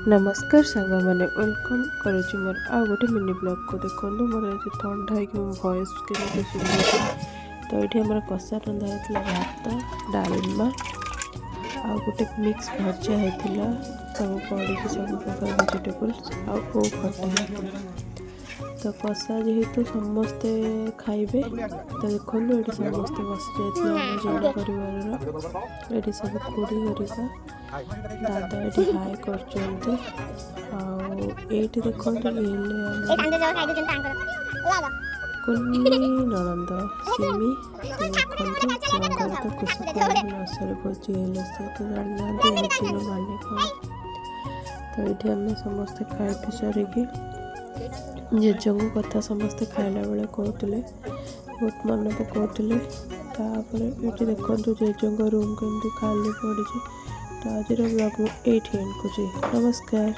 नमस्कार सांग मैंने वेलकम करुँच मोर आउ गोटे मिनी ब्लॉग को देखो मोर आज ठंडा है कि मो वॉइस के सुन तो ये आम कषा रंधा होता भात डालमा आ गोटे मिक्स भजा होता सब पड़ी सब प्रकार वेजिटेबल्स आउ खटा तो कषा जेहेतु समस्ते खाइबे तो देखो ये समस्ते बसी जाइए जन परिवार ये सब खुड़ी हरिका दादा ये हाय कर देखो कुन्नी ननंद सिमी देखो तो कुशल भोजी से तो जानना भोजी माने कौन तो ये आम समस्ते खाई पी सारिकी जेजों कथा समस्ते खाइला बेले कहते बहुत मन पकाउले ये देखो जेजों रूम केमती खाली पड़ी तो आज ब्लॉग ये एंड करुँच। नमस्कार।